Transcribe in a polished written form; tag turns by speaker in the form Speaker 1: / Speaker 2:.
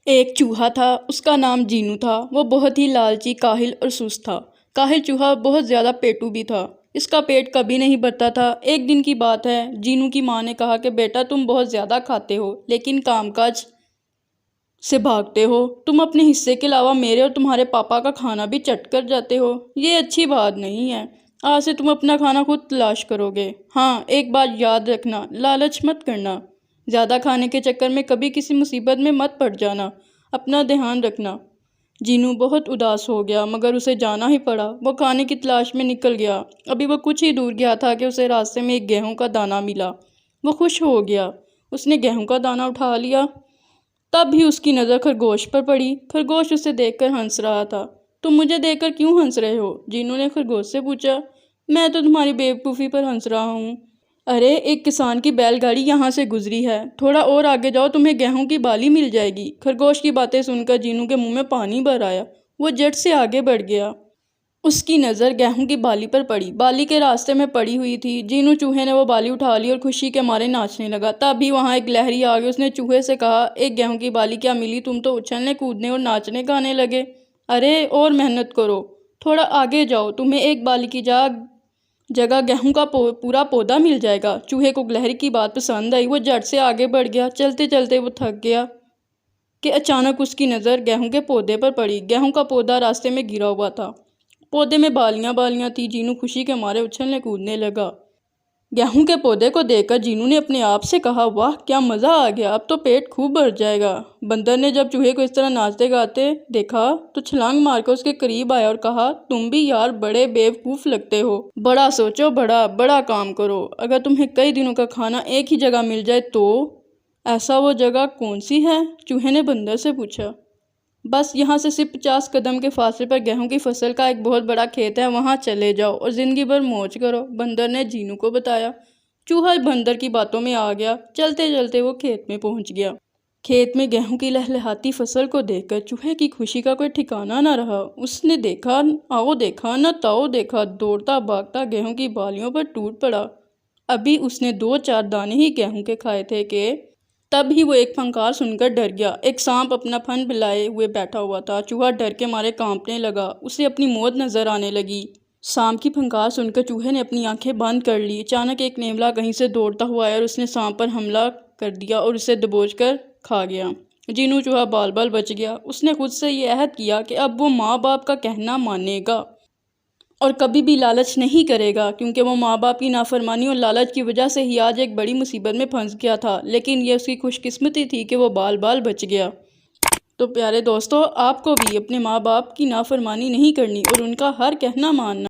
Speaker 1: ایک چوہا تھا، اس کا نام جینو تھا۔ وہ بہت ہی لالچی، کاہل اور سست تھا۔ کاہل چوہا بہت زیادہ پیٹو بھی تھا۔ اس کا پیٹ کبھی نہیں بھرتا تھا۔ ایک دن کی بات ہے، جینو کی ماں نے کہا کہ بیٹا تم بہت زیادہ کھاتے ہو لیکن کام کاج سے بھاگتے ہو۔ تم اپنے حصے کے علاوہ میرے اور تمہارے پاپا کا کھانا بھی چٹ کر جاتے ہو۔ یہ اچھی بات نہیں ہے۔ آج سے تم اپنا کھانا خود تلاش کرو گے۔ ہاں، ایک بات یاد رکھنا، لالچ مت کرنا۔ زیادہ کھانے کے چکر میں کبھی کسی مصیبت میں مت پڑ جانا۔ اپنا دھیان رکھنا۔ جینو بہت اداس ہو گیا مگر اسے جانا ہی پڑا۔ وہ کھانے کی تلاش میں نکل گیا۔ ابھی وہ کچھ ہی دور گیا تھا کہ اسے راستے میں ایک گیہوں کا دانہ ملا۔ وہ خوش ہو گیا۔ اس نے گیہوں کا دانہ اٹھا لیا۔ تب بھی اس کی نظر خرگوش پر پڑی۔ خرگوش اسے دیکھ کر ہنس رہا تھا۔ تم مجھے دیکھ کر کیوں ہنس رہے ہو؟ جینو نے خرگوش سے پوچھا۔ میں تو تمہاری بیوقوفی پر ہنس رہا ہوں۔ ارے، ایک کسان کی بیل گاڑی یہاں سے گزری ہے۔ تھوڑا اور آگے جاؤ، تمہیں گیہوں کی بالی مل جائے گی۔ خرگوش کی باتیں سن کر جینو کے منہ میں پانی بھر آیا۔ وہ جھٹ سے آگے بڑھ گیا۔ اس کی نظر گیہوں کی بالی پر پڑی۔ بالی کے راستے میں پڑی ہوئی تھی۔ جینو چوہے نے وہ بالی اٹھا لی اور خوشی کے مارے ناچنے لگا۔ تبھی وہاں ایک لہری آ گئی۔ اس نے چوہے سے کہا، ایک گیہوں کی بالی کیا ملی؟ تم تو اچھلنے کودنے اور ناچنے گانے لگے۔ ارے، اور محنت کرو، تھوڑا آگے جاؤ، تمہیں ایک بالی کی جگہ گیہوں کا پورا پودا مل جائے گا۔ چوہے کو لہری کی بات پسند آئی۔ وہ جھٹ سے آگے بڑھ گیا۔ چلتے چلتے وہ تھک گیا کہ اچانک اس کی نظر گیہوں کے پودے پر پڑی۔ گیہوں کا پودا راستے میں گرا ہوا تھا۔ پودے میں بالیاں بالیاں تھیں۔ جینو خوشی کے مارے اچھلنے کودنے لگا۔ گیہوں کے پودے کو دیکھ کر جینو نے اپنے آپ سے کہا، واہ، کیا مزہ آ گیا، اب تو پیٹ خوب بھر جائے گا۔ بندر نے جب چوہے کو اس طرح ناچتے گاتے دیکھا تو چھلانگ مار کر اس کے قریب آیا اور کہا، تم بھی یار بڑے بیوقوف لگتے ہو۔ بڑا سوچو، بڑا کام کرو۔ اگر تمہیں کئی دنوں کا کھانا ایک ہی جگہ مل جائے تو؟ ایسا وہ جگہ کون سی ہے؟ چوہے نے بندر سے پوچھا۔ بس یہاں سے صرف 50 قدم کے فاصلے پر گیہوں کی فصل کا ایک بہت بڑا کھیت ہے، وہاں چلے جاؤ اور زندگی بھر موج کرو، بندر نے جینو کو بتایا۔ چوہا بندر کی باتوں میں آ گیا۔ چلتے چلتے وہ کھیت میں پہنچ گیا۔ کھیت میں گیہوں کی لہلہاتی فصل کو دیکھ کر چوہے کی خوشی کا کوئی ٹھکانہ نہ رہا۔ اس نے دیکھا نہ تاؤ دیکھا، دوڑتا بھاگتا گیہوں کی بالیوں پر ٹوٹ پڑا۔ ابھی اس نے 2-4 دانے ہی گیہوں کے کھائے تھے کہ تب ہی وہ ایک پھنکار سن کر ڈر گیا۔ ایک سانپ اپنا پھن پھیلائے ہوئے بیٹھا ہوا تھا۔ چوہا ڈر کے مارے کانپنے لگا۔ اسے اپنی موت نظر آنے لگی۔ سانپ کی پھنکار سن کر چوہے نے اپنی آنکھیں بند کر لی۔ اچانک ایک نیولا کہیں سے دوڑتا ہوا آیا اور اس نے سانپ پر حملہ کر دیا اور اسے دبوچ کر کھا گیا۔ جینو چوہا بال بال بچ گیا۔ اس نے خود سے یہ عہد کیا کہ اب وہ ماں باپ کا کہنا مانے گا اور کبھی بھی لالچ نہیں کرے گا، کیونکہ وہ ماں باپ کی نافرمانی اور لالچ کی وجہ سے ہی آج ایک بڑی مصیبت میں پھنس گیا تھا، لیکن یہ اس کی خوش قسمتی تھی کہ وہ بال بال بچ گیا۔ تو پیارے دوستو، آپ کو بھی اپنے ماں باپ کی نافرمانی نہیں کرنی اور ان کا ہر کہنا ماننا